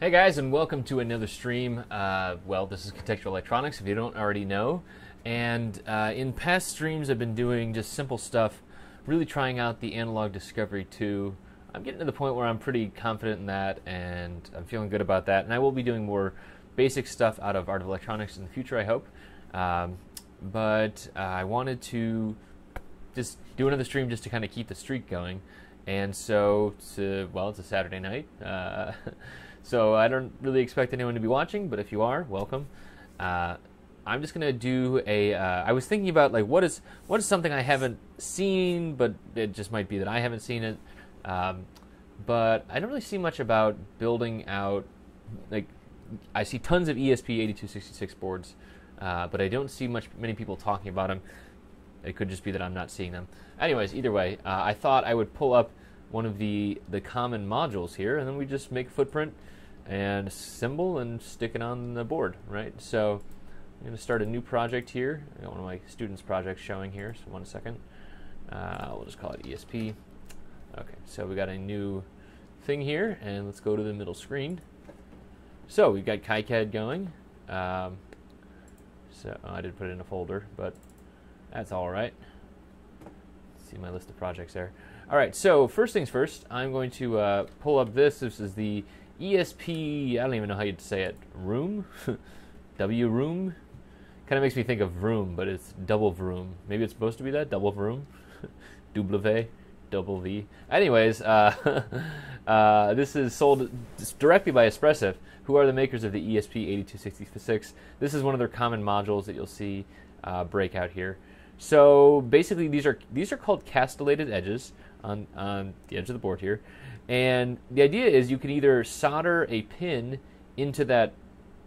Hey guys, and welcome to another stream. Well, this is Contextual Electronics, if you don't already know. And in past streams, I've been doing just simple stuff, really trying out the Analog Discovery 2. I'm getting to the point where I'm pretty confident in that, and I'm feeling good about that. And I will be doing more basic stuff out of Art of Electronics in the future, I hope. But I wanted to just do another stream just to kind of keep the streak going. And so, well, it's a Saturday night. So I don't really expect anyone to be watching, but if you are, welcome. I'm just gonna do a. I was thinking about like what is something I haven't seen, but it just might be that I haven't seen it. But I don't really see much about building out. Like I see tons of ESP8266 boards, but I don't see many people talking about them. It could just be that I'm not seeing them. Anyways, either way, I thought I would pull up one of the common modules here, and then we just make a footprint and a symbol and stick it on the board, right? So I'm going to start a new project here. I got one of my students' projects showing here, so 1 second. We'll just call it ESP. Okay, so we got a new thing here, and let's go to the middle screen. So we've got KiCad going. I did put it in a folder, but that's all right. See my list of projects there. All right, so first things first, I'm going to pull up this. This is the ESP, I don't even know how you'd say it, room? W room? Kind of makes me think of vroom, but it's double vroom. Maybe it's supposed to be that, double vroom? W, double V. Anyways, this is sold directly by Espressif, who are the makers of the ESP8266. This is one of their common modules that you'll see break out here. So basically, these are called castellated edges on the edge of the board here, and the idea is you can either solder a pin into that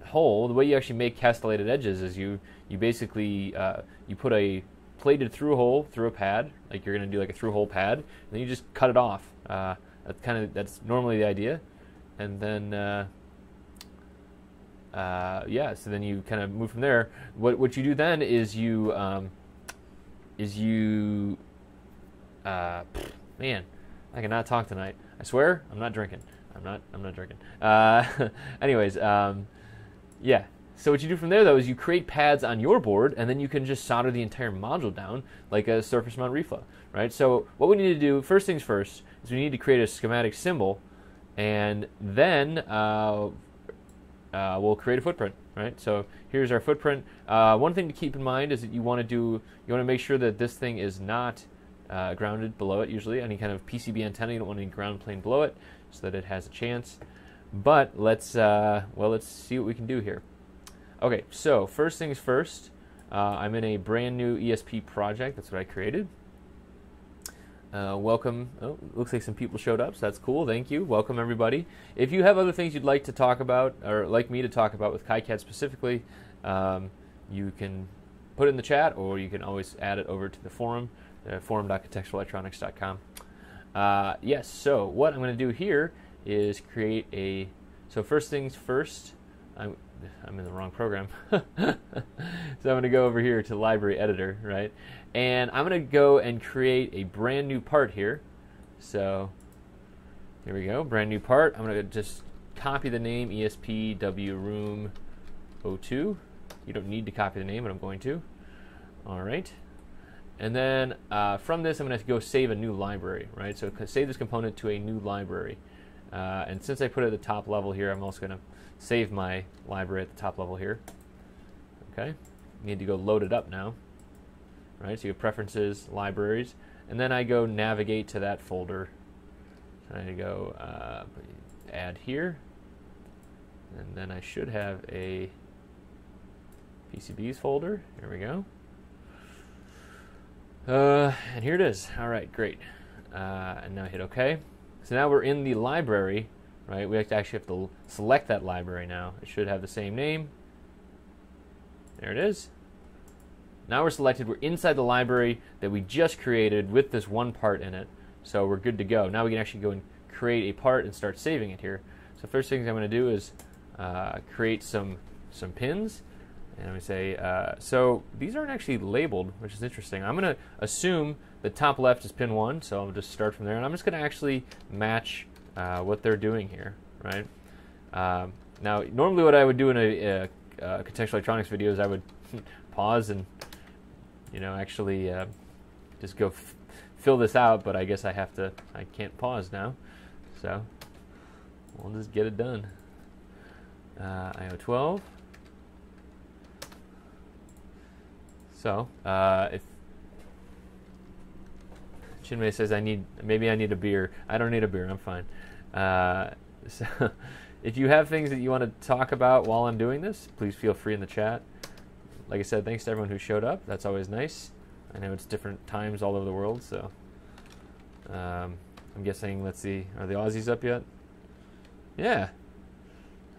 hole. The way you actually make castellated edges is you basically you put a plated through hole through a pad, like you're going to do like a through hole pad, and then you just cut it off. That's normally the idea, and then so then you kind of move from there. What you do then is man, I cannot talk tonight. I swear, I'm not drinking. I'm not drinking. Anyways, yeah. So what you do from there, though, is you create pads on your board, and then you can just solder the entire module down like a surface mount reflow, right? So what we need to do, first things first, is we need to create a schematic symbol, and then we'll create a footprint, right? So here's our footprint. One thing to keep in mind is that you want to make sure that this thing is not grounded below it. Usually, any kind of PCB antenna, you don't want any ground plane below it, so that it has a chance. But let's see what we can do here. Okay, so first things first. I'm in a brand new ESP project. That's what I created. Welcome. Oh, looks like some people showed up, so that's cool. Thank you. Welcome, everybody. If you have other things you'd like to talk about, or like me to talk about with KiCad specifically, you can put it in the chat, or you can always add it over to the forum, forum.contextualelectronics.com. Yes, so what I'm going to do here is create a... So first things first, I'm in the wrong program. So I'm going to go over here to Library Editor, right? And I'm going to go and create a brand new part here. So here we go, brand new part. I'm going to just copy the name ESPWRoom02. You don't need to copy the name, but I'm going to. All right. And then from this, I'm going to go save a new library, right? So save this component to a new library. And since I put it at the top level here, I'm also going to save my library at the top level here. Okay. You need to go load it up now. Right, so you have preferences, libraries, and then I go navigate to that folder. And I go add here, and then I should have a PCBs folder. Here we go. And here it is. All right, great. And now hit OK. So now we're in the library, right? We actually have to select that library now. It should have the same name. There it is. Now we're selected. We're inside the library that we just created with this one part in it. So we're good to go. Now we can actually go and create a part and start saving it here. So first things I'm going to do is create some pins. And I'm going to say, so these aren't actually labeled, which is interesting. I'm going to assume the top left is pin 1, so I'll just start from there. And I'm just going to actually match what they're doing here, right? Now, normally what I would do in a contextual electronics video is I would pause and, actually just go fill this out, but I guess I can't pause now, so we'll just get it done. IO12. So, if Chinmay says maybe I need a beer. I don't need a beer, I'm fine. So if you have things that you want to talk about while I'm doing this, please feel free in the chat. Like I said, thanks to everyone who showed up. That's always nice. I know it's different times all over the world, so I'm guessing, let's see, are the Aussies up yet? Yeah.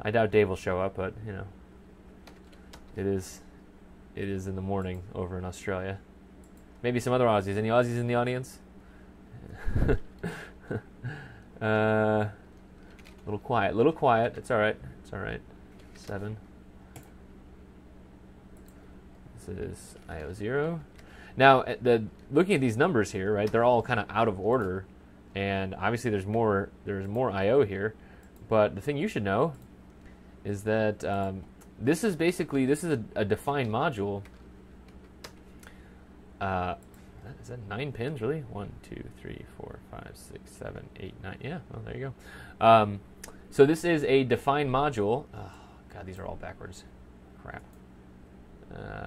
I doubt Dave will show up, but, it is in the morning over in Australia. Maybe some other Aussies. Any Aussies in the audience? Little quiet. It's all right. 7. This is IO0. Now, looking at these numbers here, right? They're all kind of out of order, and obviously there's more IO here. But the thing you should know is that this is a defined module. Is that 9 pins, really? 1, 2, 3, 4, 5, 6, 7, 8, 9. Yeah, well, there you go. So this is a defined module. Oh, God, these are all backwards. Crap.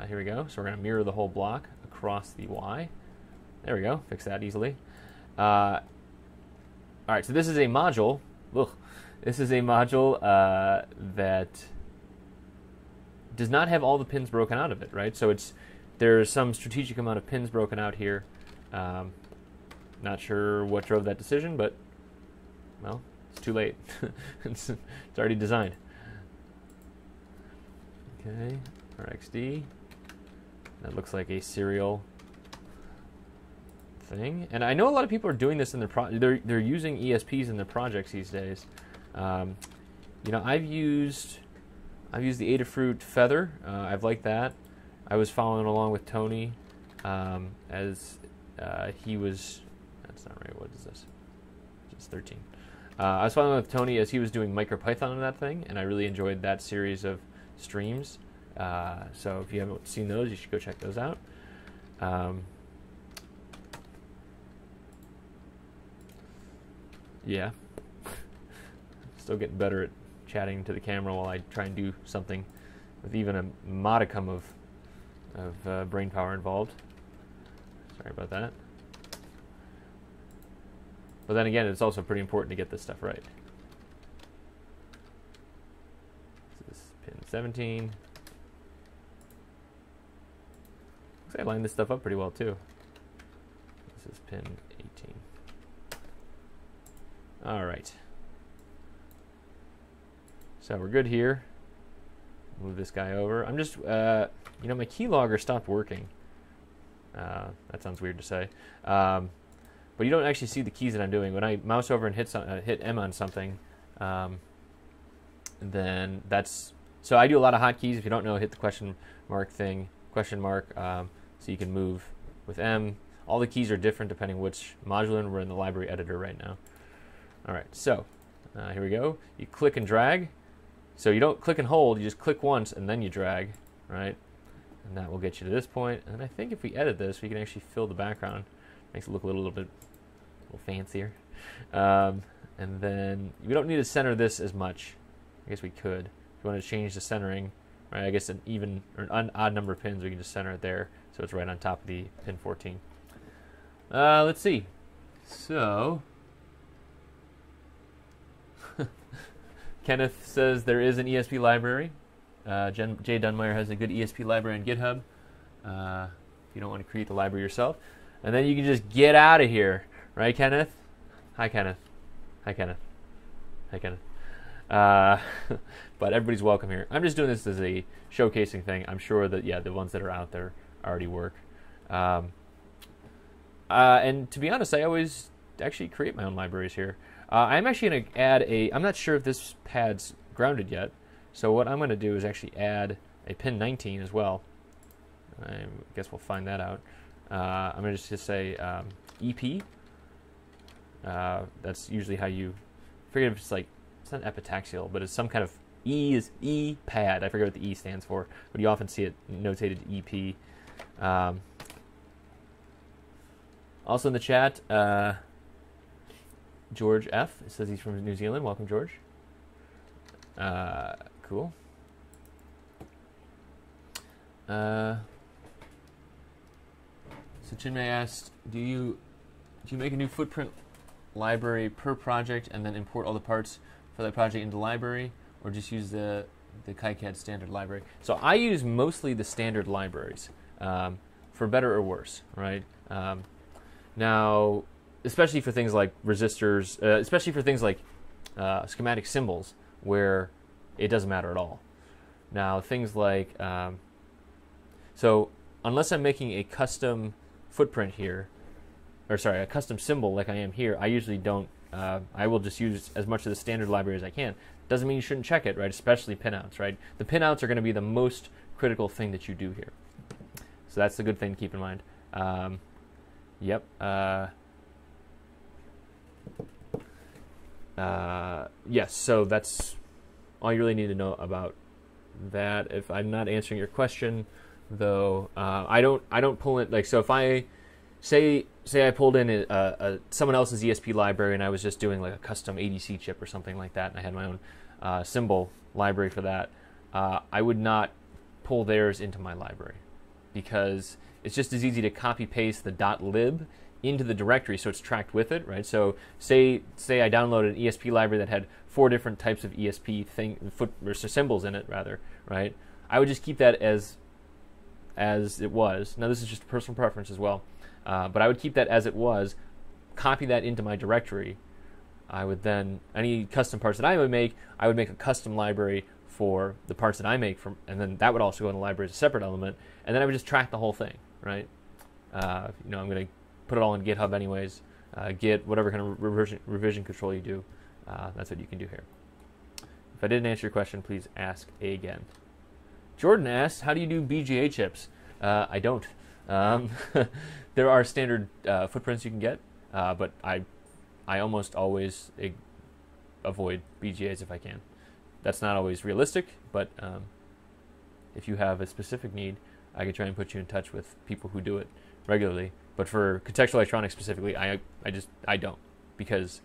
Here we go. So we're going to mirror the whole block across the Y. There we go. Fix that easily. All right, so this is a module. Ugh. This is a module that does not have all the pins broken out of it, right? So there's some strategic amount of pins broken out here. Not sure what drove that decision, but, well, it's too late. It's already designed. Okay, RxD. That looks like a serial thing. And I know a lot of people are doing this in their they're using ESPs in their projects these days. I've used the Adafruit Feather. I've liked that. I was following along with Tony as he was. That's not right. What is this? It's 13. I was following with Tony as he was doing MicroPython on that thing, and I really enjoyed that series of streams. So if you haven't seen those, you should go check those out. Yeah. Still getting better at chatting to the camera while I try and do something with even a modicum of brain power involved. Sorry about that. But then again, it's also pretty important to get this stuff right. This is pin 17. Looks like I lined this stuff up pretty well too. This is pin 18. All right. So we're good here. Move this guy over. I'm just, my keylogger stopped working. That sounds weird to say. But you don't actually see the keys that I'm doing. When I mouse over and hit M on something, then that's... So I do a lot of hotkeys. If you don't know, hit the question mark thing, so you can move with M. All the keys are different depending which module, and we're in the library editor right now. All right, so here we go. You click and drag. So you don't click and hold, you just click once and then you drag, right? And that will get you to this point. And I think if we edit this, we can actually fill the background. Makes it look a little fancier. And then we don't need to center this as much. I guess we could. If you want to change the centering, right? I guess an even or an odd number of pins, we can just center it there, so it's right on top of the pin 14. Let's see. So Kenneth says there is an ESP library. Jay Dunmeyer has a good ESP library on GitHub. If you don't want to create the library yourself. And then you can just get out of here. Right, Kenneth? Hi, Kenneth. Hi, Kenneth. Hi, Kenneth. But everybody's welcome here. I'm just doing this as a showcasing thing. I'm sure that, yeah, the ones that are out there already work. And to be honest, I always actually create my own libraries here. I'm actually going to add I'm not sure if this pad's grounded yet, so what I'm going to do is actually add a pin 19 as well. I guess we'll find that out. I'm going to just say EP. That's usually how you figure if it's like it's not epitaxial, but it's some kind of E is EPAD. I forget what the E stands for, but you often see it notated EP. Also in the chat, George F. says he's from New Zealand. Welcome, George. Cool. So Chinmay asked, do you make a new footprint library per project and then import all the parts for that project into the library, or just use the KiCad standard library? So I use mostly the standard libraries, for better or worse, right? Now, especially for things like resistors, especially for things like schematic symbols, where it doesn't matter at all. Now, things like, so unless I'm making a custom footprint here, or sorry, a custom symbol like I am here, I usually don't, I will just use as much of the standard library as I can. Doesn't mean you shouldn't check it, right? Especially pinouts, right? The pinouts are going to be the most critical thing that you do here. So that's the good thing to keep in mind. Yep. Yes, so that's all you really need to know about that. If I'm not answering your question, though, I don't pull it, like, so if I say I pulled in someone else's ESP library and I was just doing like a custom ADC chip or something like that, and I had my own symbol library for that, I would not pull theirs into my library, because it's just as easy to copy paste the .lib into the directory so it's tracked with it, right? So say I downloaded an ESP library that had 4 different types of ESP symbols in it, rather, right? I would just keep that as it was. Now this is just a personal preference as well, but I would keep that as it was, copy that into my directory. I would then, any custom parts that I would make a custom library for the parts that I make, and then that would also go in the library as a separate element, and then I would just track the whole thing, right? I'm going to put it all in GitHub anyways. Git, whatever kind of revision control you do, that's what you can do here. If I didn't answer your question, please ask again. Jordan asks, how do you do BGA chips? I don't. There are standard footprints you can get, but I almost always avoid BGAs if I can. That's not always realistic, but if you have a specific need, I could try and put you in touch with people who do it regularly. But for contextual electronics specifically, I don't, because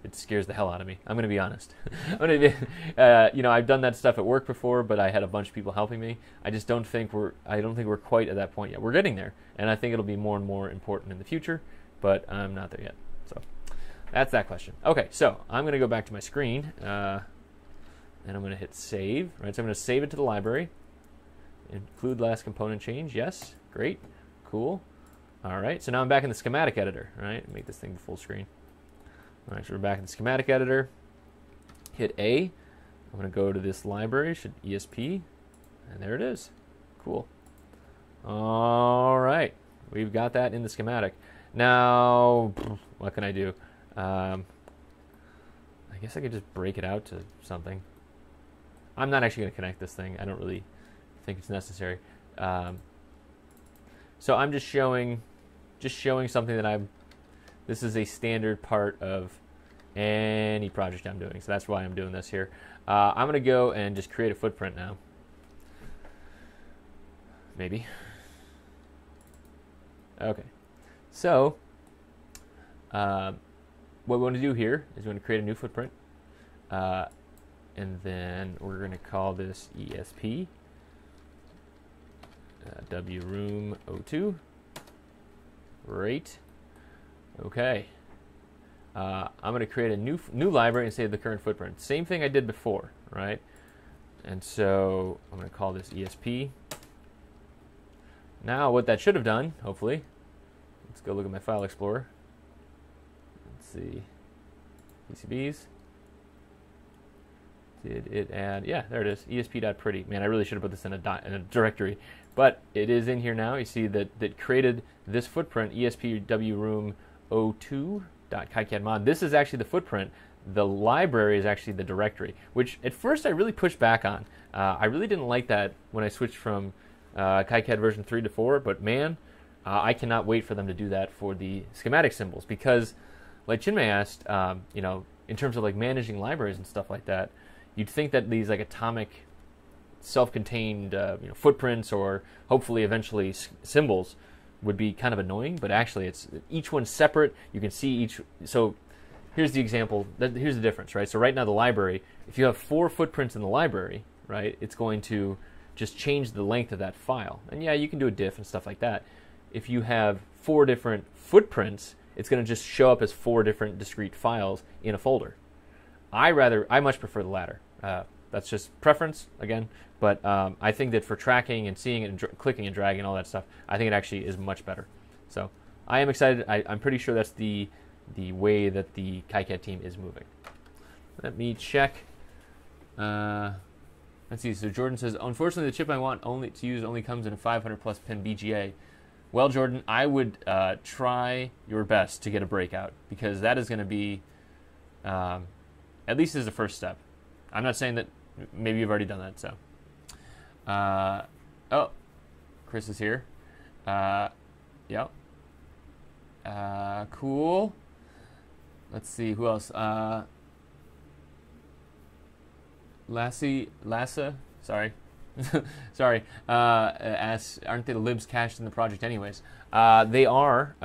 it scares the hell out of me. I'm going to be honest. I've done that stuff at work before, but I had a bunch of people helping me. I don't think we're quite at that point yet. We're getting there, and I think it'll be more and more important in the future, but I'm not there yet. So that's that question. Okay, so I'm going to go back to my screen, and I'm going to hit save. Right, so I'm going to save it to the library. Include last component change. Yes, great, cool. All right, so now I'm back in the schematic editor. Right, make this thing full screen. All right, so we're back in the schematic editor. Hit A. I'm going to go to this library, should ESP, and there it is. Cool. All right, we've got that in the schematic. Now, what can I do? I guess I could just break it out to something. I'm not actually going to connect this thing. I don't really think it's necessary. So I'm just showing something that this is a standard part of any project I'm doing. So that's why I'm doing this here. I'm going to go and just create a footprint now. Maybe. Okay. So what we want to do here is we want to create a new footprint. And then we're going to call this ESP W room 02. Great. Okay. I'm going to create a new library and save the current footprint. Same thing I did before, right? And so I'm going to call this ESP. Now what that should have done, hopefully, let's go look at my file explorer. Let's see. PCBs. Did it add? Yeah, there it is. ESP.pretty. Man, I really should have put this in a directory, but it is in here now. You see that created this footprint, ESP_W_room02.KiCad mod. This is actually the footprint. The library is actually the directory, which at first I really pushed back on. I really didn't like that when I switched from KiCad version 3 to 4, but man, I cannot wait for them to do that for the schematic symbols, because like Chinmay asked, in terms of like managing libraries and stuff like that, you'd think that these like atomic, self-contained footprints or hopefully eventually symbols would be kind of annoying, but actually it's each one's separate. You can see each. So here's the example. Here's the difference, right? So right now the library, if you have 4 footprints in the library, right, it's going to just change the length of that file. And yeah, you can do a diff and stuff like that. If you have 4 different footprints, it's going to just show up as 4 different discrete files in a folder. I much prefer the latter. That's just preference, again, but I think that for tracking and seeing it and clicking and dragging and all that stuff, I think it actually is much better. So I am excited. I'm pretty sure that's the way that the KiCad team is moving. Let me check. Let's see. So Jordan says, unfortunately, the chip I want to use only comes in a 500 plus pin BGA. Well, Jordan, I would try your best to get a breakout, because that is going to be, at least as a first step. I'm not saying that maybe you've already done that. So, oh, Chris is here. Yep. Cool. Let's see who else. Lassa, sorry. Sorry, asks, aren't the libs cached in the project anyways? They are,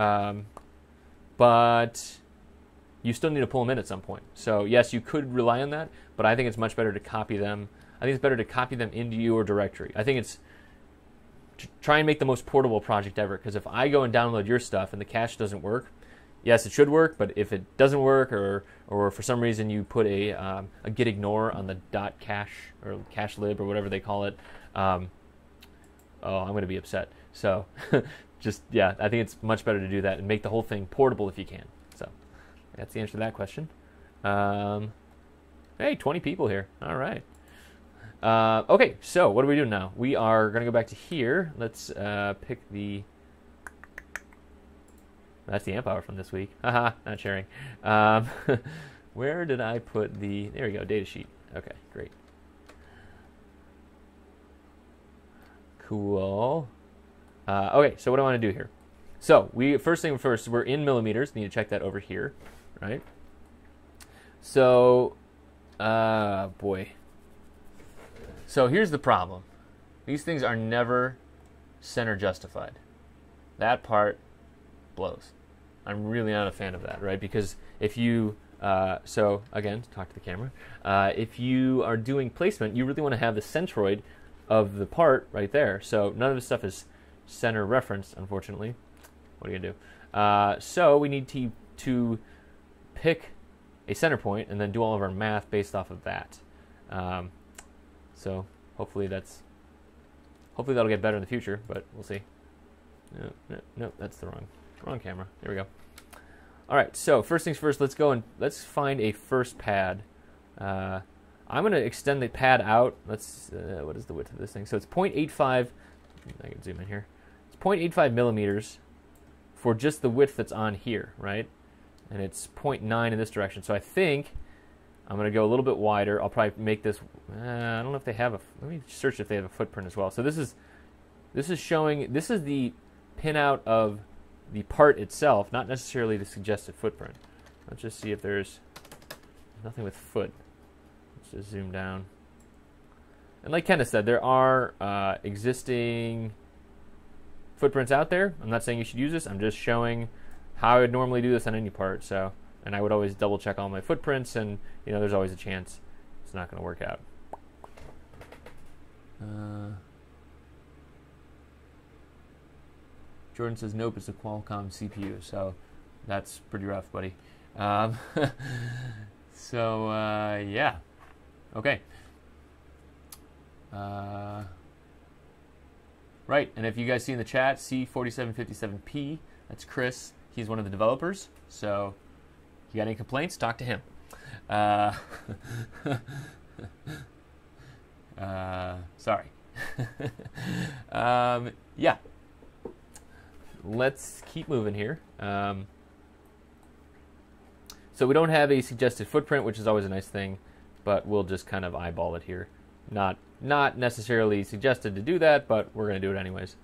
but you still need to pull them in at some point. So yes, you could rely on that, but I think it's much better to copy them. I think it's better to copy them into your directory. I think it's try and make the most portable project ever, because if I go and download your stuff and the cache doesn't work, yes, it should work, but if it doesn't work, or for some reason you put a git ignore on the .cache or cache lib or whatever they call it, oh, I'm going to be upset. So just, yeah, I think it's much better to do that and make the whole thing portable if you can. So that's the answer to that question. Hey, 20 people here. All right. Okay, so what are we doing now? We are going to go back to here. Let's pick the... That's the amp hour from this week. Haha, not sharing. Where did I put the... There we go, data sheet. Okay, great. Cool. Okay, so what do I want to do here? So, first thing first, we're in millimeters. Need to check that over here, right? So, boy. So here's the problem. These things are never center justified. That part blows. I'm really not a fan of that, right? Because if you, so again, talk to the camera. If you are doing placement, you really want to have the centroid of the part right there. So none of this stuff is center referenced, unfortunately. What are you gonna do? So we need to pick a center point and then do all of our math based off of that. So hopefully that'll get better in the future, but we'll see. No, that's the wrong camera. There we go. All right, so first things first, let's go and let's find a first pad. I'm going to extend the pad out. Let's, what is the width of this thing? So it's 0.85, I can zoom in here. It's 0.85 millimeters for just the width that's on here, right? And it's 0.9 in this direction. So I think I'm going to go a little bit wider. I'll probably make this, I don't know if they have let me search if they have a footprint as well. So this is showing, this is the pinout of the part itself, not necessarily the suggested footprint. Let's just see if there's nothing with foot. Let's just zoom down. And like Kenneth said, there are existing footprints out there. I'm not saying you should use this. I'm just showing how I would normally do this on any part. So, and I would always double check all my footprints, and you know, there's always a chance it's not going to work out. Jordan says, nope, it's a Qualcomm CPU, so that's pretty rough, buddy. So, yeah. Okay. Right, and if you guys see in the chat, C4757P, that's Chris. He's one of the developers, so if you got any complaints, talk to him. Sorry. Yeah. Let's keep moving here. So we don't have a suggested footprint, which is always a nice thing, but we'll just kind of eyeball it here. Not necessarily suggested to do that, but we're going to do it anyways.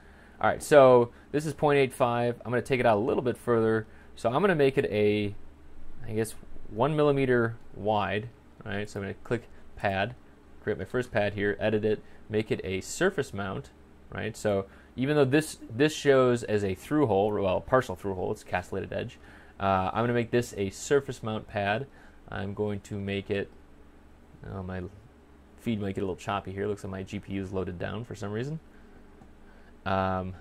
All right, so this is 0.85. I'm going to take it out a little bit further. So I'm going to make it a, I guess, 1 millimeter wide, right? So I'm going to click pad, create my first pad here, edit it, make it a surface mount, right? So even though this shows as a through hole, well, partial through hole, it's castellated edge, I'm going to make this a surface mount pad. I'm going to make it, my feed might get a little choppy here. Looks like my GPU is loaded down for some reason. All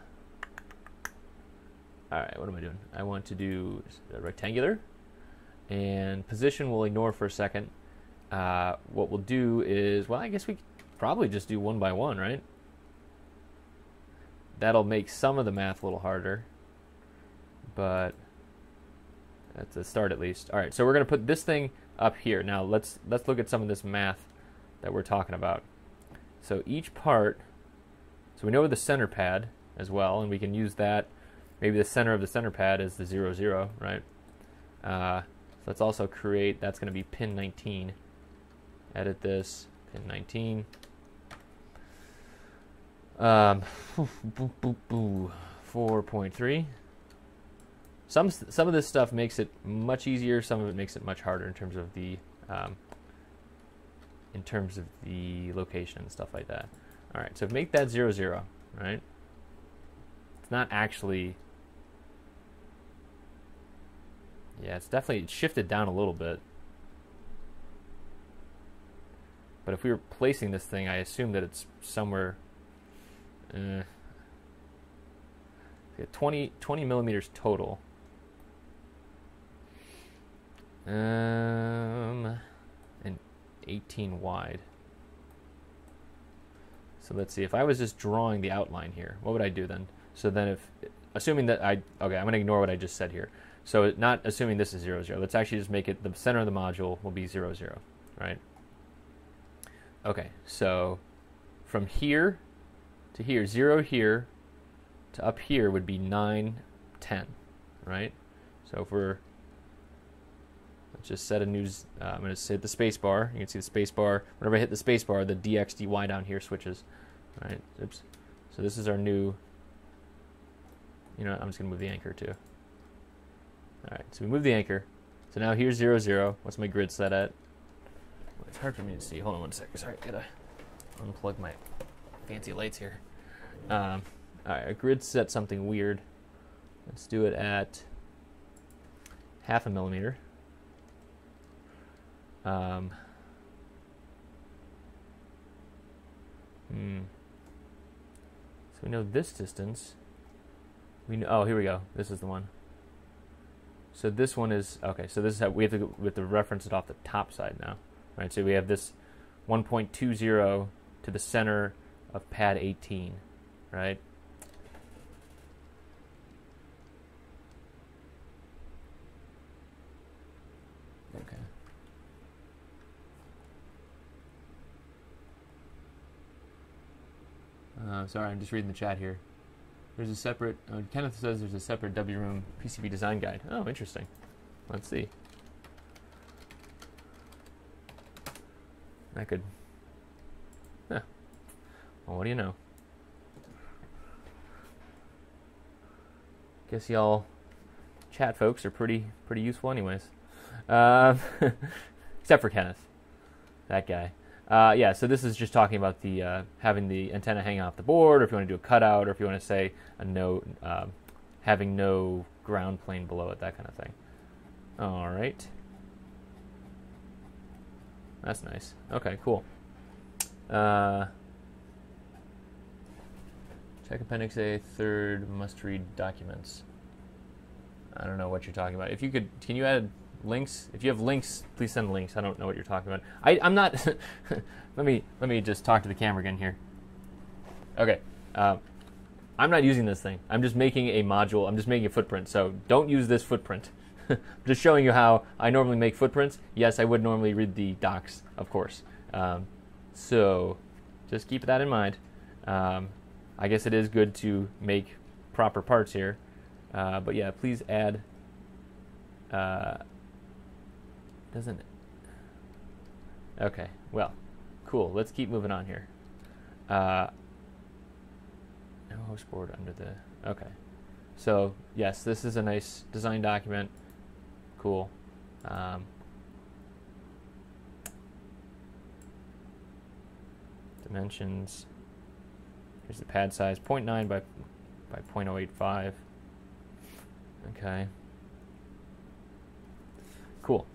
right, what am I doing? I want to do a rectangular, and position we'll ignore for a second. What we'll do is, well, I guess we could probably just do 1 by 1, right? That'll make some of the math a little harder, but that's a start at least. All right, so we're going to put this thing up here. Now let's look at some of this math that we're talking about. So each part, so we know the center pad as well, and we can use that. Maybe the center of the center pad is the 0, 0, right? So let's also create, that's going to be pin 19. Edit this, pin 19. 4.3. Some of this stuff makes it much easier. Some of it makes it much harder in terms of the location and stuff like that. All right, so make that 0, 0, right? It's not actually. Yeah, it's definitely shifted down a little bit. But if we were placing this thing, I assume that it's somewhere 20 millimeters total. And 18 wide. So let's see, if I was just drawing the outline here, what would I do then? So then if, assuming that okay, I'm going to ignore what I just said here. So not assuming this is 0, 0. Let's actually just make it, the center of the module will be 0, 0, right? Okay, so from here to here, 0 here to up here would be 9, 10, right? So if we're, let's just set a new, I'm going to hit the space bar. You can see the space bar. Whenever I hit the space bar, the DX, DY down here switches, right? Oops. So this is our new, you know what, I'm just going to move the anchor too. All right, so we move the anchor. So now here's 0, 0. What's my grid set at? Well, it's hard for me to see. Hold on one second. Sorry, I gotta unplug my fancy lights here. All right, our grid set something weird. Let's do it at 0.5 millimeter. So we know this distance. We know, oh, here we go. This is the one. So this one is, okay, so this is how we have to reference it off the top side now, right? So we have this 1.20 to the center of pad 18, right? Okay. Sorry, I'm just reading the chat here. There's a separate, Kenneth says there's a separate W Room PCB design guide. Oh, interesting. Let's see. I could, well, what do you know? Guess y'all chat folks are pretty useful anyways. Except for Kenneth, that guy. Yeah, so this is just talking about the having the antenna hang off the board, or if you want to do a cutout, or if you want to say a no, having no ground plane below it, that kind of thing. All right, that's nice. Okay, cool. Check Appendix A, third must-read documents. I don't know what you're talking about. If you could, can you add links? If you have links, please send links. I don't know what you're talking about. I'm not. let me just talk to the camera again here. Okay, I'm not using this thing. I'm just making a module. I'm just making a footprint. So don't use this footprint. I'm just showing you how I normally make footprints. Yes, I would normally read the docs, of course. So just keep that in mind. I guess it is good to make proper parts here. But yeah, please add. Doesn't it? Okay, well, cool. Let's keep moving on here. No host board under the, okay. So, yes, this is a nice design document. Cool. Dimensions. Here's the pad size, 0.9 by 0.085. Okay. Cool.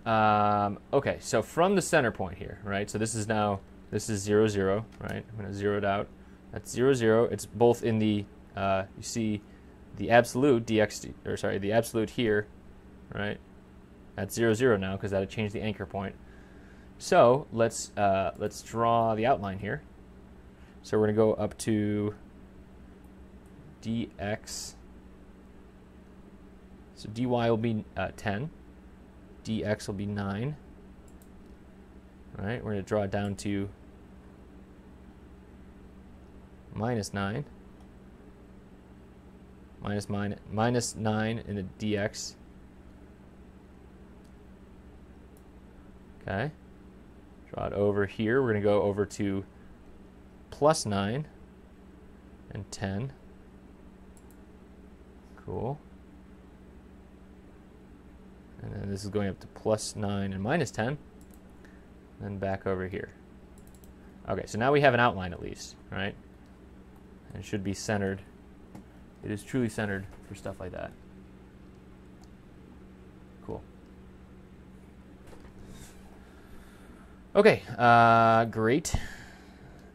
Okay, so from the center point here, right? So this is 0, 0, right? I'm going to zero it out. That's 0, 0. It's both in the, you see the absolute the absolute here, right? That's 0, 0 now because that had changed the anchor point. So let's draw the outline here. So we're going to go up to dx. So dy will be 10. Dx will be 9. All right, we're going to draw it down to minus 9. Minus 9 in the dx. Okay. Draw it over here. We're going to go over to plus 9 and 10. Cool. And then this is going up to plus 9 and minus 10. And then back over here. Okay, so now we have an outline at least, right? And it should be centered. It is truly centered for stuff like that. Cool. Okay, great.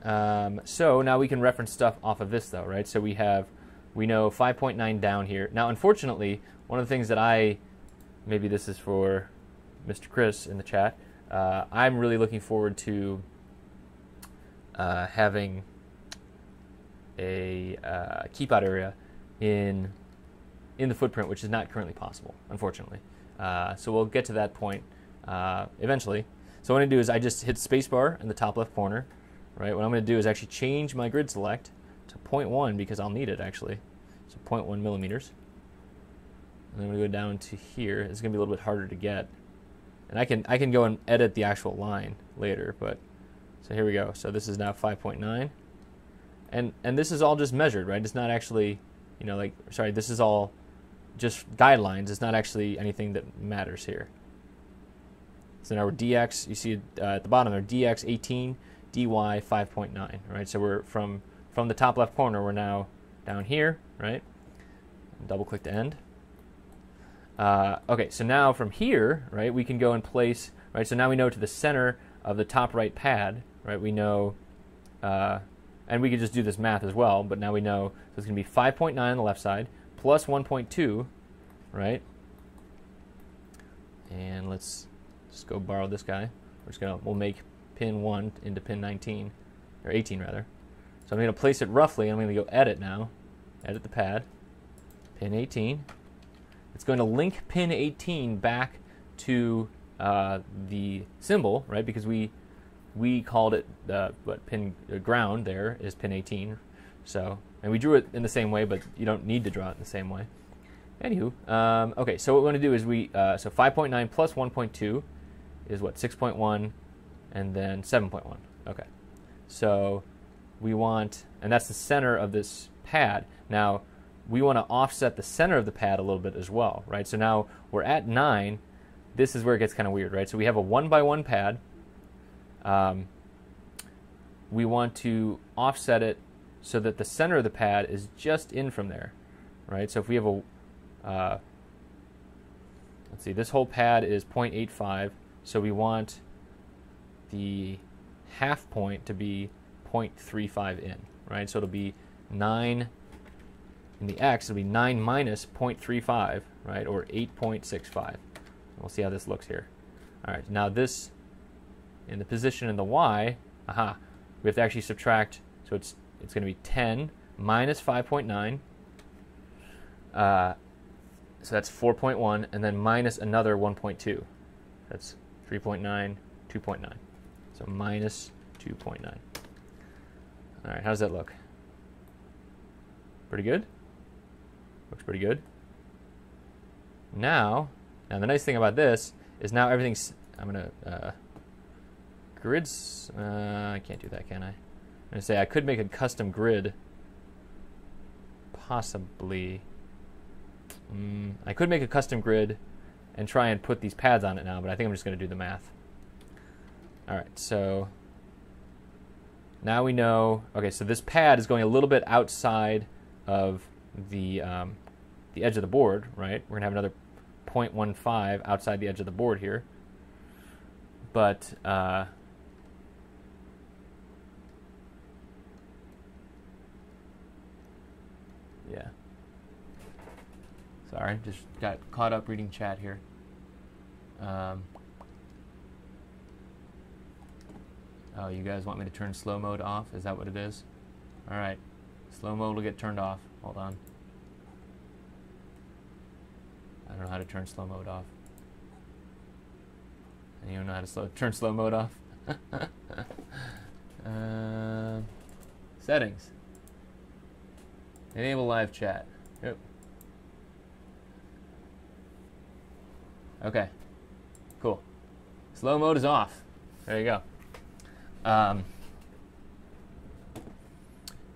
So now we can reference stuff off of this though, right? So we know 5.9 down here. Now, unfortunately, one of the things that maybe this is for Mr. Chris in the chat, I'm really looking forward to having a keep-out area in the footprint, which is not currently possible, unfortunately. So we'll get to that point eventually. So what I'm going to do is I just hit spacebar in the top left corner. Right. What I'm going to do is actually change my grid select to 0.1 because I'll need it actually. So 0.1 millimeters. And then I'm going to go down to here. It's going to be a little bit harder to get. And I can go and edit the actual line later, but so here we go. So this is now 5.9. And this is all just measured, right? It's not actually, this is all just guidelines. It's not actually anything that matters here. So now we're dx, you see at the bottom there, dx 18, dy 5.9, right? So we're from the top left corner, we're now down here, right? Double click to end. Okay, so now from here, right, we can go and place, right? So now we know to the center of the top right pad, right? We know, and we could just do this math as well, but now we know, so it's going to be 5.9 on the left side plus 1.2, right? And let's just go borrow this guy. We'll make pin 1 into pin 19, or 18 rather. So I'm going to place it roughly. I'm going to go edit now. Edit the pad. Pin 18. It's going to link pin 18 back to the symbol, right? Because we called it pin ground there is pin 18. So, and we drew it in the same way, but you don't need to draw it in the same way. Anywho, okay. So what we're going to do is so 5.9 plus 1.2 is what, 6.1. And then 7.1. Okay. So we want, and that's the center of this pad. Now, we want to offset the center of the pad a little bit as well, right? So now we're at 9. This is where it gets kind of weird, right? So we have a 1x1 pad. We want to offset it so that the center of the pad is just in from there, right? So if we have a, let's see, this whole pad is 0.85. So we want the half point to be 0.35 in, right? So it'll be 9 in the x, it'll be 9 minus 0.35, right? Or 8.65. We'll see how this looks here. All right, now this, in the position in the y, we have to actually subtract, so it's going to be 10 minus 5.9, so that's 4.1, and then minus another 1.2. That's 3.9, 2.9. So minus 2.9. All right, how does that look? Pretty good? Looks pretty good. Now the nice thing about this is now everything's, I'm going to, grids, I can't do that, can I? I'm going to say I could make a custom grid, possibly. I could make a custom grid and try and put these pads on it now, but I think I'm just going to do the math. All right, so now we know, okay, so this pad is going a little bit outside of the edge of the board, right? We're going to have another 0.15 outside the edge of the board here. But yeah. Sorry, just got caught up reading chat here. Oh, you guys want me to turn slow mode off? Is that what it is? All right. Slow mode will get turned off. Hold on. I don't know how to turn slow mode off. Anyone know how to turn slow mode off? Settings. Enable live chat. Yep. Okay. Cool. Slow mode is off. There you go.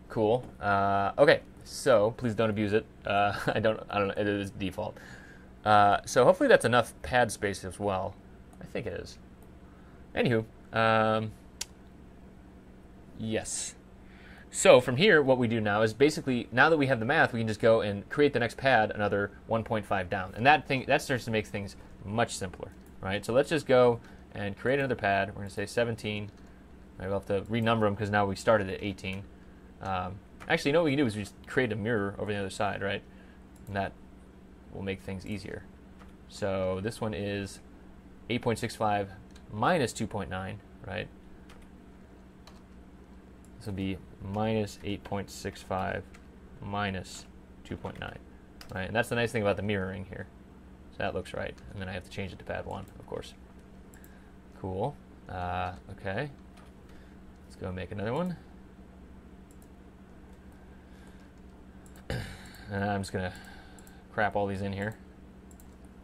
Cool. Okay. So please don't abuse it. I don't know. It is default. So hopefully that's enough pad space as well. I think it is. Anywho, yes. So from here, what we do now is basically, now that we have the math, we can just go and create the next pad another 1.5 down. And that starts to make things much simpler, right? So let's just go and create another pad. We're going to say 17. We'll have to renumber them because now we started at 18. Actually, you know what we can do is we just create a mirror over the other side, right? And that will make things easier. So this one is 8.65 minus 2.9, right? This will be minus 8.65 minus 2.9, right? And that's the nice thing about the mirroring here. So that looks right. And then I have to change it to pad 1, of course. Cool. Okay. Let's go make another one. And I'm just going to crap all these in here.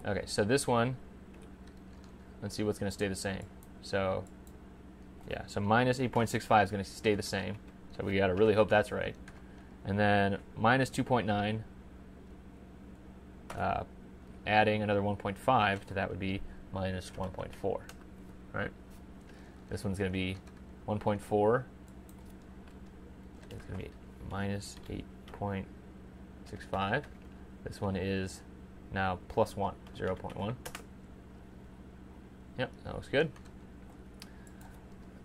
Okay, so this one, let's see what's going to stay the same. So, yeah, so minus 8.65 is going to stay the same. So we got to really hope that's right. And then minus 2.9, adding another 1.5 to that would be minus 1.4, right? This one's going to be 1.4. It's going to be minus 8.65. This one is now plus 1, 0.1. Yep, that looks good.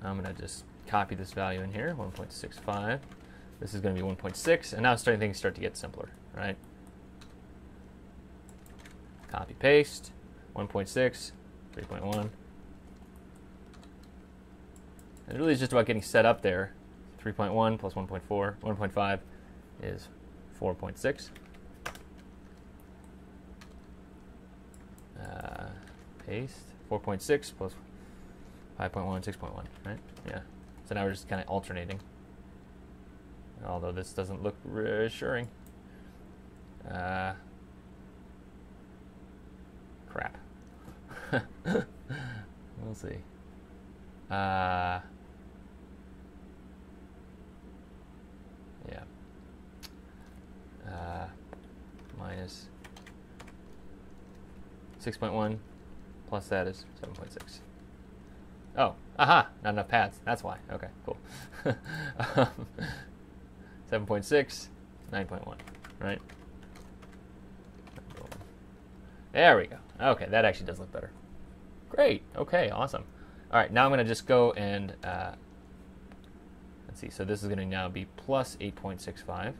I'm going to just copy this value in here, 1.65. This is going to be 1.6, and now things start to get simpler, right? Copy, paste, 1.6, 3.1. And it really is just about getting set up there. 3.1 plus 1.4, 1.5 is 4.6. Paste, 4.6 plus 5.1, 6.1, right? Yeah. So now we're just kind of alternating. Although this doesn't look reassuring. Crap. We'll see. Yeah. Minus 6.1 plus that is 7.6. Oh, aha, not enough pads. That's why. Okay, cool. 7.6, 9.1, right? There we go. Okay, that actually does look better. Great. Okay, awesome. All right, now I'm going to just go and, let's see. So this is going to now be plus 8.65.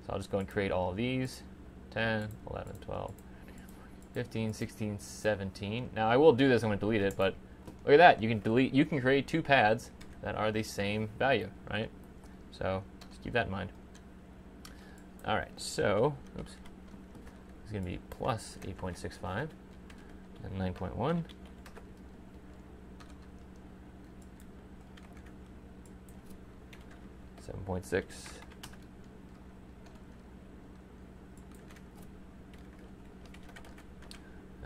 So I'll just go and create all of these. 10, 11, 12, 15, 16, 17. Now I will do this, I'm going to delete it, but look at that. You can create two pads that are the same value, right? So just keep that in mind. All right, so, oops. It's going to be plus 8.65 and 9.1. 7.6.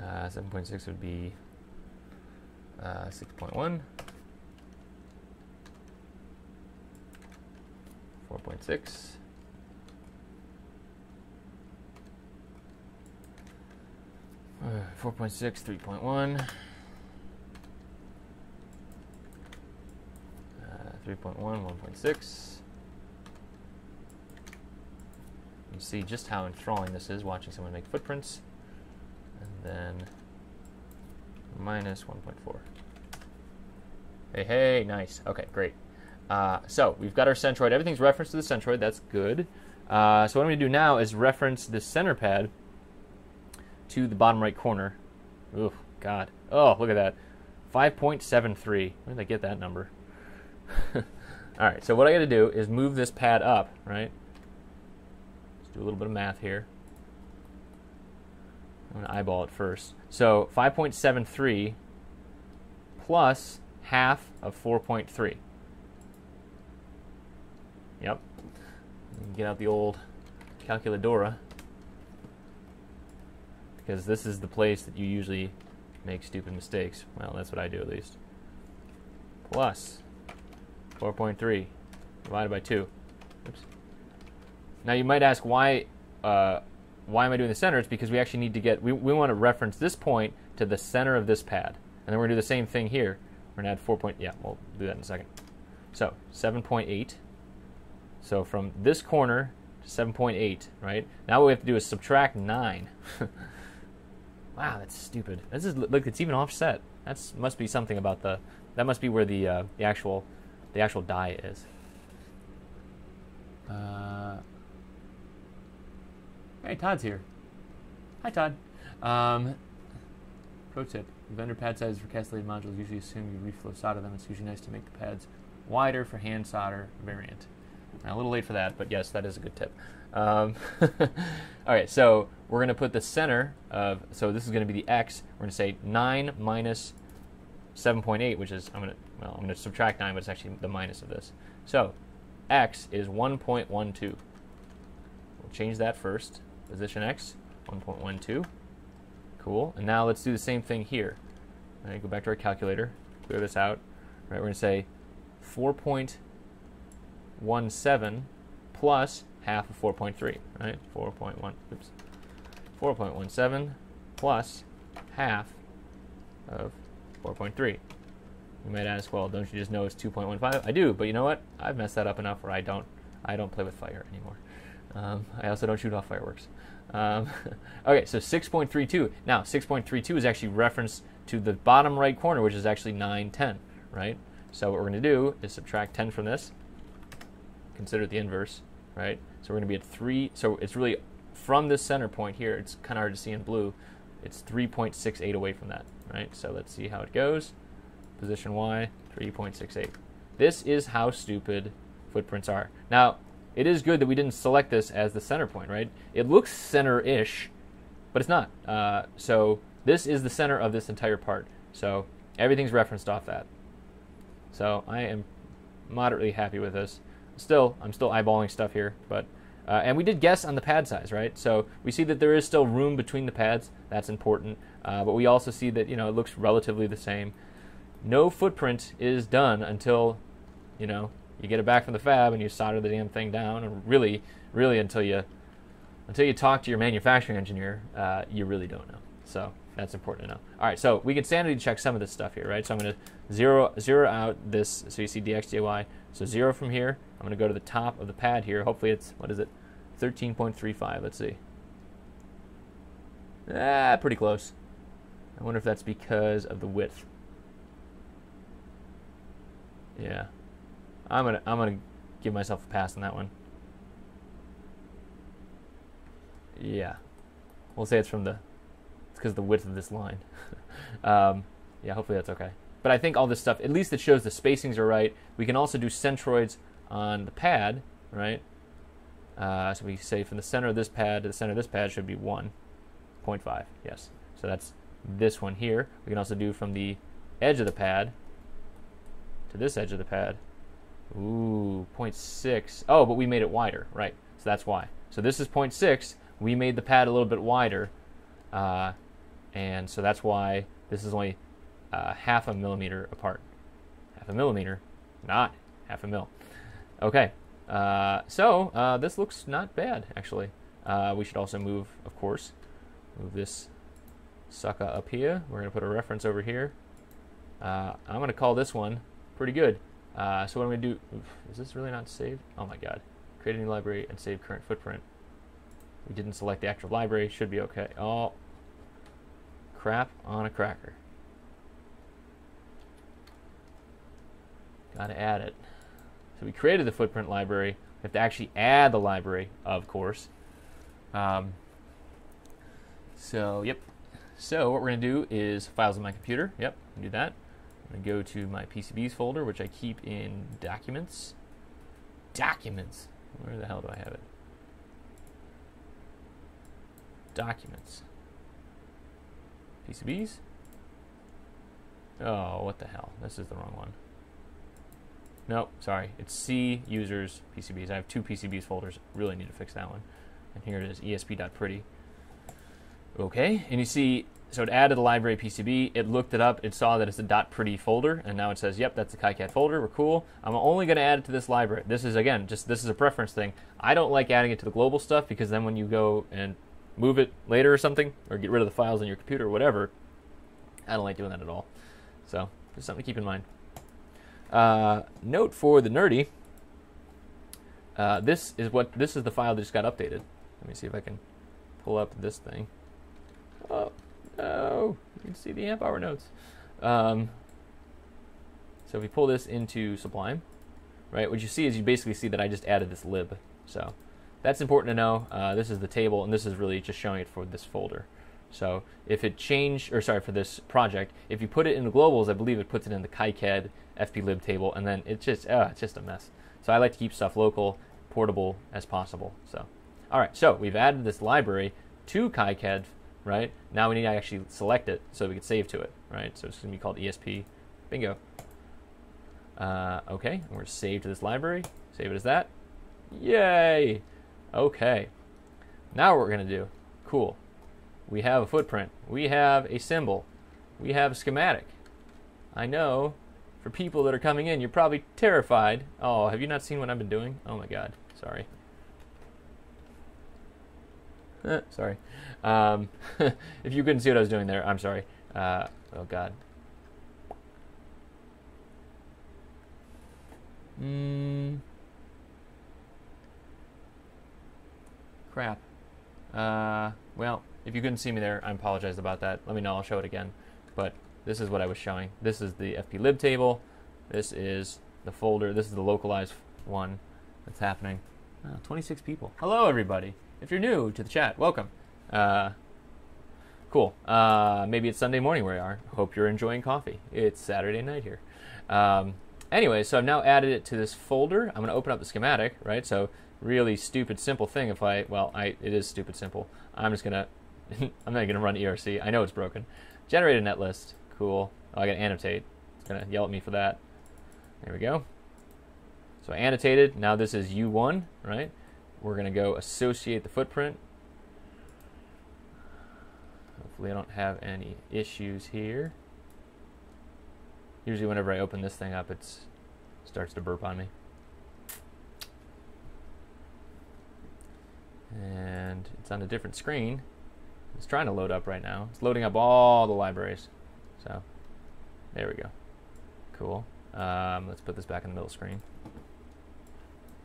7.6 would be 6.1, 4.6, 4.6, 3.1, 3.1, 1.6. You see just how enthralling this is, watching someone make footprints. And then minus 1.4. Hey, hey, nice. Okay, great. So we've got our centroid. Everything's referenced to the centroid. That's good. So what I'm going to do now is reference the center pad to the bottom right corner. Oh, God. Oh, look at that. 5.73. Where did I get that number? All right, so what I got to do is move this pad up, right? Let's do a little bit of math here. I'm going to eyeball it first. So 5.73 plus half of 4.3. Yep. Get out the old calculadora, because this is the place that you usually make stupid mistakes. Well, that's what I do at least. Plus 4.3 divided by 2. Oops. Now you might ask why am I doing the center? It's because we actually need to get, we want to reference this point to the center of this pad. And then we're going to do the same thing here. We're going to add 4. Yeah, we'll do that in a second. So 7.8. So from this corner to 7.8, right? Now what we have to do is subtract 9. Wow, that's stupid. This is, look, it's even offset. That's must be something about the, that must be where the actual die is. Hey, Todd's here. Hi, Todd. Pro tip: vendor pad sizes for castellated modules usually assume you reflow solder them. It's usually nice to make the pads wider for hand solder variant. Now, a little late for that, but yes, that is a good tip. All right, so we're going to put the center of, so this is going to be the x. We're going to say 9 minus 7.8, which is, I'm going to subtract 9, but it's actually the minus of this. So x is 1.12. We'll change that first. Position x, 1.12. Cool. And now let's do the same thing here. All right, go back to our calculator, clear this out. All right, we're going to say 4.17 plus half of 4.3, right? 4.17 plus half of 4.3. You might ask, well, don't you just know it's 2.15? I do, but you know what? I've messed that up enough where I don't play with fire anymore. I also don't shoot off fireworks. Okay, so 6.32. Now, 6.32 is actually referenced to the bottom right corner, which is actually 9/10, right? So what we're going to do is subtract 10 from this. Consider the inverse, right? So we're going to be at 3. So it's really from this center point here. It's kind of hard to see in blue. It's 3.68 away from that, right? So let's see how it goes. Position Y, 3.68. This is how stupid footprints are. Now, it is good that we didn't select this as the center point, right? It looks center-ish, but it's not. So this is the center of this entire part. So everything's referenced off that. So I am moderately happy with this. I'm still eyeballing stuff here, but and we did guess on the pad size, right? So we see that there is still room between the pads. That's important. But we also see that, it looks relatively the same. No footprint is done until, you get it back from the fab and you solder the damn thing down, and really until you talk to your manufacturing engineer, you really don't know. So that's important to know. All right, so we can sanity check some of this stuff here, right? So I'm going to zero out this, so you see dx dy. So 0 from here. I'm going to go to the top of the pad here. Hopefully it's, what is it? 13.35. Let's see. Pretty close. I wonder if that's because of the width. Yeah. I'm gonna give myself a pass on that one. Yeah. We'll say it's because of the width of this line. Yeah, hopefully that's okay. But I think all this stuff, at least it shows the spacings are right. We can also do centroids on the pad, right? So we say from the center of this pad to the center of this pad should be 1.5. Yes. So that's this one here. We can also do from the edge of the pad to this edge of the pad. Ooh, 0.6. Oh, but we made it wider, right? So that's why. So this is 0.6. We made the pad a little bit wider, and so that's why this is only half a millimeter apart. Half a millimeter, not half a mil. Okay, so this looks not bad, actually. We should also move this sucker up here. We're going to put a reference over here. I'm going to call this one pretty good. So what I'm going to do, is this really not saved? Oh my god. Create a new library and save current footprint. We didn't select the actual library, should be okay. Oh, crap on a cracker. Gotta add it. So we created the footprint library. We have to actually add the library, of course. So, yep. So what we're going to do is files on my computer. Yep, do that. I'm going to go to my PCBs folder, which I keep in Documents. Documents. Where the hell do I have it? Documents. PCBs? Oh, what the hell? This is the wrong one. Nope, sorry. It's C users PCBs. I have 2 PCBs folders. Really need to fix that one. And here it is, ESP.pretty. Okay, and you see, so it added the library PCB. It looked it up. It saw that it's a .pretty folder, and now it says, yep, that's the KiCad folder. We're cool. I'm only going to add it to this library. This is, again, this is a preference thing. I don't like adding it to the global stuff because then when you go and move it later or something, or get rid of the files on your computer or whatever, I don't like doing that at all. So, just something to keep in mind. Note for the nerdy, this is the file that just got updated. Let me see if I can pull up this thing. Oh, no, you can see the amp hour notes. So if we pull this into Sublime, right, what you see is you basically see that I just added this lib. So that's important to know. This is the table, and this is really just showing it for this folder. So if it changed, or sorry, for this project, if you put it in the globals, I believe it puts it in the KiCad fplib table, and then it's just a mess. So I like to keep stuff local, portable as possible. So, all right, so we've added this library to KiCad, right? Now we need to actually select it so we can save to it, right? So it's going to be called ESP. Bingo. Okay, and we're going to save to this library. Save it as that. Yay! Okay. Now what we're going to do, cool. We have a footprint. We have a symbol. We have a schematic. I know, for people that are coming in, you're probably terrified. Oh, have you not seen what I've been doing? Oh my god, sorry. Sorry. If you couldn't see what I was doing there, I'm sorry. Oh god. Crap. Well, if you couldn't see me there, I apologize about that. Let me know, I'll show it again. But this is what I was showing. This is the fplib table. This is the folder. This is the localized one that's happening. 26 people. Hello, everybody. If you're new to the chat, welcome. Cool. Maybe it's Sunday morning where you are. Hope you're enjoying coffee. It's Saturday night here. Anyway, so I've now added it to this folder. I'm going to open up the schematic, right? So really stupid simple thing if it is stupid simple. I'm just going to, I'm not going to run ERC. I know it's broken. Generate a net list. Cool. Oh, I got to annotate. It's going to yell at me for that. There we go. So annotated. Now this is U1, right? We're going to go associate the footprint. Hopefully I don't have any issues here. Usually whenever I open this thing up, it starts to burp on me. And it's on a different screen. It's trying to load up right now. It's loading up all the libraries. So there we go. Cool. Let's put this back in the middle screen.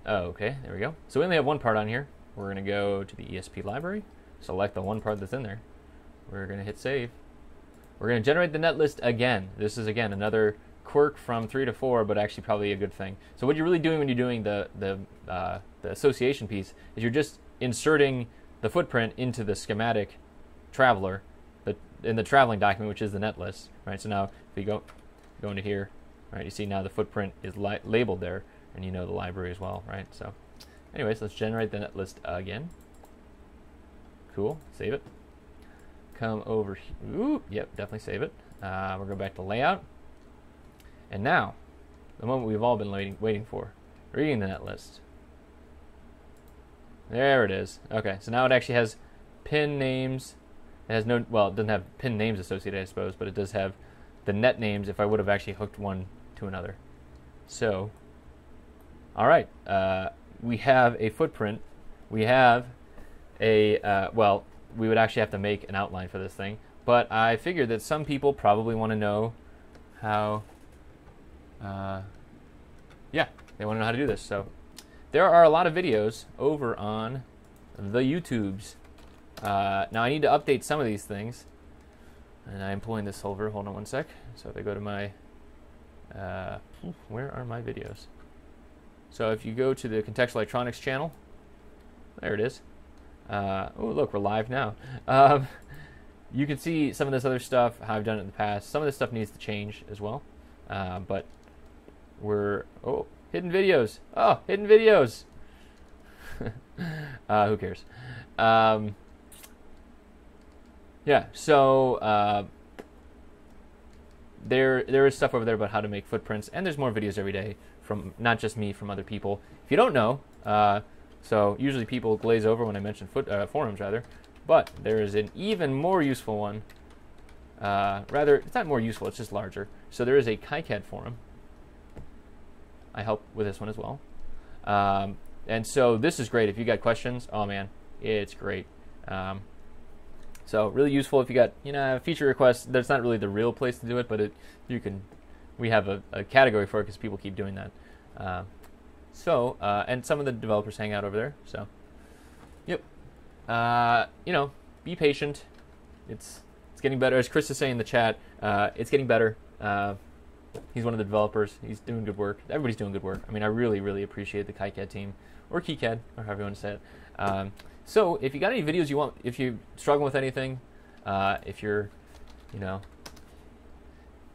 Oh, okay, there we go. So we only have one part on here. We're going to go to the ESP library, select the one part that's in there. We're going to hit save. We're going to generate the net list again. This is, again, another quirk from 3 to 4, but actually probably a good thing. So what you're really doing when you're doing the association piece is you're just inserting the footprint into the schematic traveler in the traveling document, which is the net list, right? So now if we go into here, right, you see now the footprint is labeled there, and you know the library as well, right? So anyways, let's generate the net list again. Cool, save it. Come over here. Ooh, yep, definitely save it. We'll go back to layout. And now, the moment we've all been waiting for, reading the net list. There it is. Okay, so now it actually has pin names. It has no, well, it doesn't have pin names associated, I suppose, but it does have the net names if I would have actually hooked one to another. So, all right, we have a footprint. We have a, well, we would actually have to make an outline for this thing, but I figured that some people probably want to know how yeah, they want to know how to do this. So there are a lot of videos over on the YouTubes. Now I need to update some of these things, and I'm pulling this over. Hold on one sec. So if I go to my, where are my videos? So if you go to the Contextual Electronics channel, there it is. Oh, look, we're live now. You can see some of this other stuff, how I've done it in the past. Some of this stuff needs to change as well. But we're, oh, hidden videos. Oh, hidden videos. Who cares? Yeah, so there is stuff over there about how to make footprints, and there's more videos every day from not just me, from other people. If you don't know, so usually people glaze over when I mention forums, rather, but there is an even more useful one. Rather, it's not more useful, it's just larger. So there is a KiCad forum. I help with this one as well. And so this is great if you got questions. Oh man, it's great. So really useful if you got, a feature request. That's not really the real place to do it, but we have a category for it because people keep doing that. And some of the developers hang out over there. So, yep. Be patient. It's getting better. As Chris is saying in the chat, it's getting better. He's one of the developers. He's doing good work. Everybody's doing good work. I mean, I really, really appreciate the KiCad team, or KiCad, or however you want to say it. So if you got any videos you want, if you struggle with anything, if you're,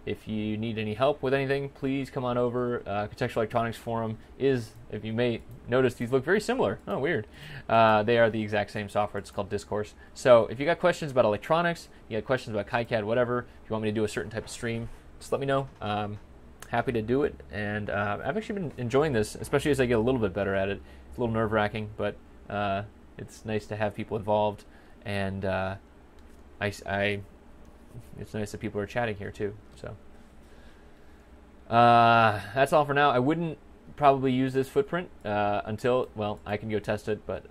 if you need any help with anything, please come on over. Contextual Electronics Forum is, if you may notice, these look very similar. Oh, weird. They are the exact same software. It's called Discourse. So if you got questions about electronics, you got questions about KiCad, whatever, if you want me to do a certain type of stream, just let me know. Happy to do it. And I've actually been enjoying this, especially as I get a little bit better at it. It's a little nerve-wracking, but it's nice to have people involved. And it's nice that people are chatting here too. So that's all for now. I wouldn't probably use this footprint until, well, I can go test it. But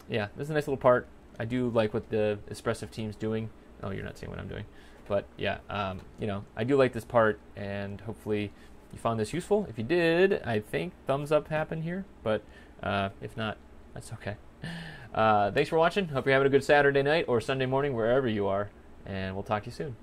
yeah, this is a nice little part. I do like what the Espressive team's doing. Oh, you're not seeing what I'm doing. But yeah, I do like this part, and hopefully you found this useful. If you did, I think thumbs up happened here. But if not, that's okay. Thanks for watching. Hope you're having a good Saturday night or Sunday morning, wherever you are. And we'll talk to you soon.